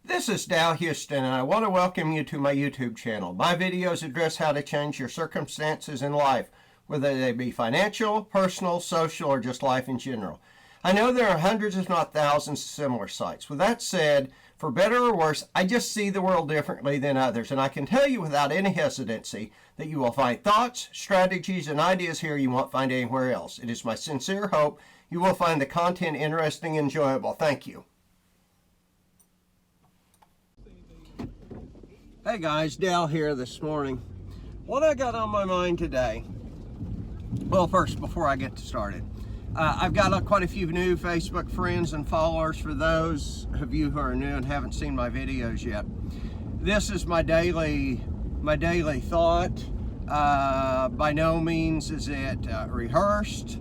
This is Dow Houston, and I want to welcome you to my YouTube channel. My videos address how to change your circumstances in life, whether they be financial, personal, social, or just life in general. I know there are hundreds, if not thousands, of similar sites. With that said, for better or worse, I just see the world differently than others, and I can tell you without any hesitancy that you will find thoughts, strategies, and ideas here you won't find anywhere else. It is my sincere hope you will find the content interesting and enjoyable. Thank you. Hey guys, Dal here this morning. What I got on my mind today, well, first, before I get started, I've got quite a few new Facebook friends and followers. For those of you who are new and haven't seen my videos yet, this is my daily thought. By no means is it rehearsed,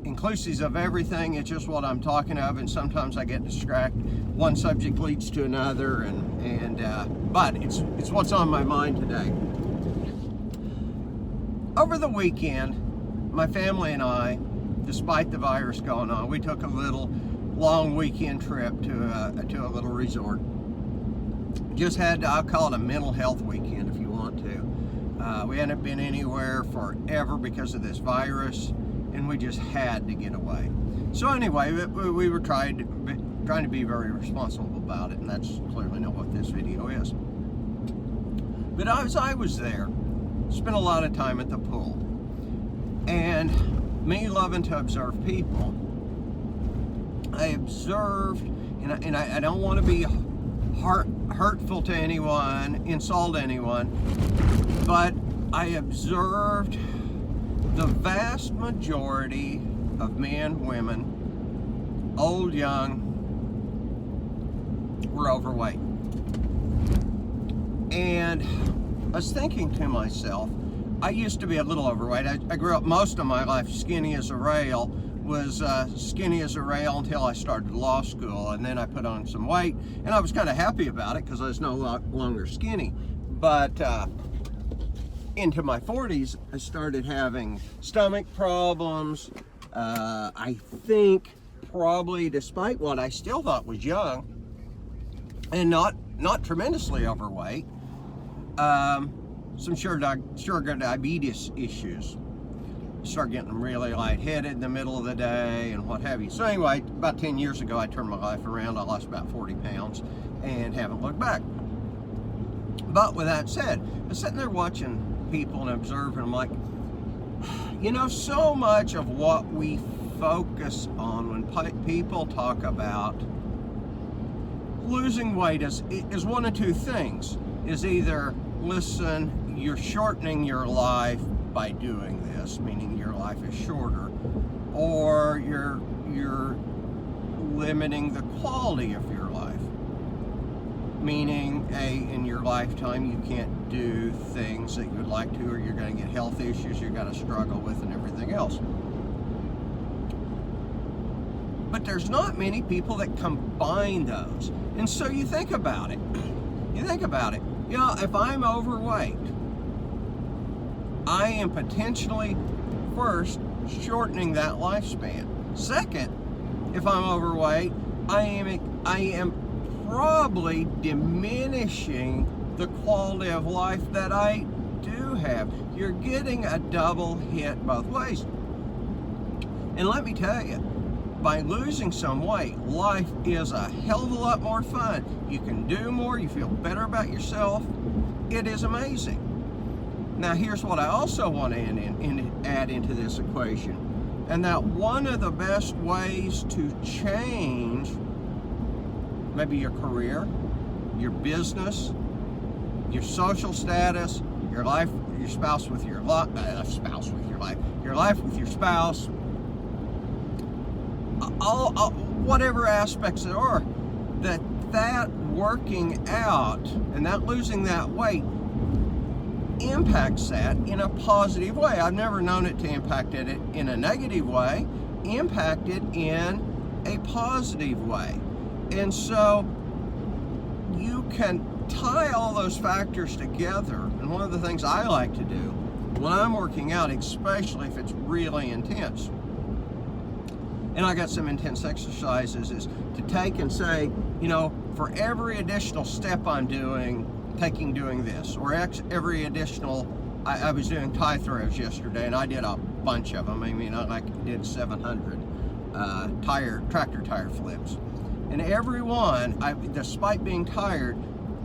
inclusive of everything. It's just what I'm talking of, and sometimes I get distracted. One subject leads to another, but it's what's on my mind today. Over the weekend, my family and I, despite the virus going on, we took a little long weekend trip to a little resort. Just had, I'll call it a mental health weekend if you want to. We hadn't been anywhere forever because of this virus, and we just had to get away. So anyway, we were trying to be very responsible about it, and that's clearly not what this video is. But as I was there, spent a lot of time at the pool, and me loving to observe people, I observed, and I don't want to be hurtful to anyone, insult anyone, but I observed the vast majority of men, women, old, young, were overweight. And I was thinking to myself, I used to be a little overweight. I grew up most of my life skinny as a rail, was skinny as a rail until I started law school, and then I put on some weight, and I was kind of happy about it because I was no longer skinny. But into my 40s, I started having stomach problems. I think probably, despite what I still thought was young and not tremendously overweight, some sugar diabetes issues. Start getting really lightheaded in the middle of the day and what have you. So anyway, about 10 years ago, I turned my life around. I lost about 40 pounds and haven't looked back. But with that said, I was sitting there watching people and observing. I'm like, you know, so much of what we focus on when people talk about losing weight is one of two things. Is either, listen, you're shortening your life by doing this, meaning your life is shorter, or you're limiting the quality of your life, meaning in your lifetime you can't do things that you would like to, or you're going to get health issues you're going to struggle with and everything else. But there's not many people that combine those. And so you think about it. You know, if I'm overweight, I am potentially, first, shortening that lifespan. Second, if I'm overweight, I am probably diminishing the quality of life that I do have. You're getting a double hit both ways. And let me tell you, by losing some weight, life is a hell of a lot more fun. You can do more, you feel better about yourself. It is amazing. Now here's what I also want to add into this equation, and that one of the best ways to change maybe your career, your business, your social status, your life, your spouse with your life, your life with your spouse, all whatever aspects there are, that working out and that losing that weight impacts that in a positive way. I've never known it to impact it in a negative way. Impact it in a positive way. And so you can tie all those factors together. And one of the things I like to do when I'm working out, especially if it's really intense, and I got some intense exercises, is to take and say, you know, for every additional step I'm doing this, or every additional, I was doing tie throws yesterday, and I did a bunch of them. I mean, I did 700 tractor tire flips, and every one, despite being tired,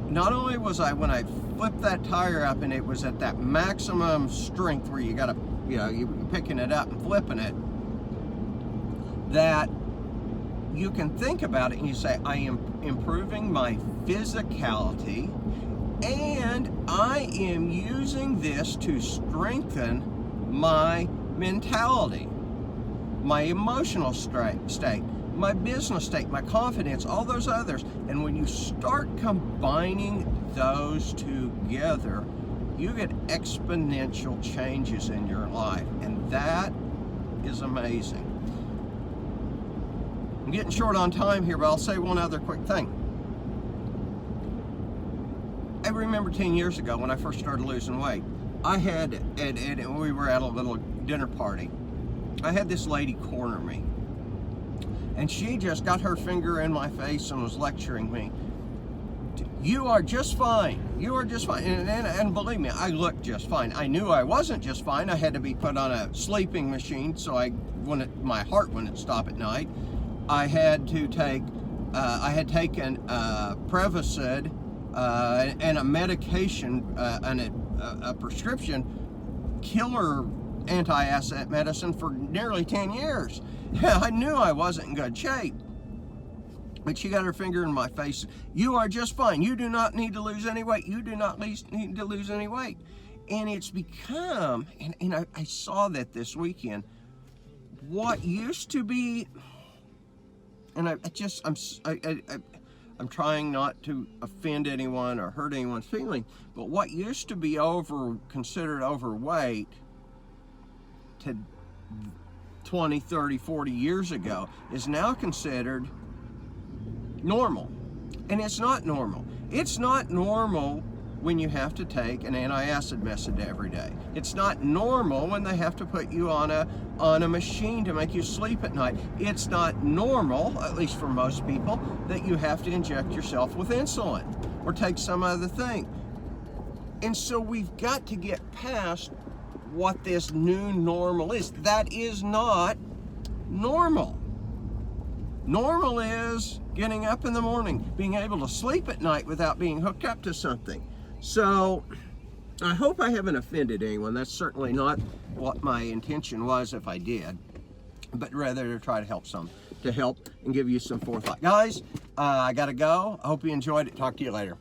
not only was I, when I flipped that tire up and it was at that maximum strength where you gotta, you know, you're picking it up and flipping it, that you can think about it and you say, I am improving my physicality, and I am using this to strengthen my mentality, my emotional state, my business state, my confidence, all those others. And when you start combining those together, you get exponential changes in your life, and that is amazing. I'm getting short on time here, but I'll say one other quick thing. I remember 10 years ago when I first started losing weight, I had, and we were at a little dinner party, I had this lady corner me, and she just got her finger in my face and was lecturing me. You are just fine. You are just fine. And believe me, I looked just fine. I knew I wasn't just fine. I had to be put on a sleeping machine so my heart wouldn't stop at night. I had to take, I had taken Prevacid and a medication, a prescription killer anti-acid medicine for nearly 10 years. I knew I wasn't in good shape. But she got her finger in my face. You are just fine. You do not need to lose any weight. You do not need to lose any weight. And it's become, and I saw that this weekend, what used to be, and I'm trying not to offend anyone or hurt anyone's feeling, but what used to be considered overweight to 20, 30, 40 years ago is now considered normal. And it's not normal. It's not normal when you have to take an anti-acid medicine every day. It's not normal when they have to put you on a machine to make you sleep at night. It's not normal, at least for most people, that you have to inject yourself with insulin or take some other thing. And so we've got to get past what this new normal is. That is not normal. Normal is getting up in the morning, being able to sleep at night without being hooked up to something. So I hope I haven't offended anyone. That's certainly not what my intention was if I did, but rather to try to help and give you some forethought. Guys, I gotta go. I hope you enjoyed it. Talk to you later.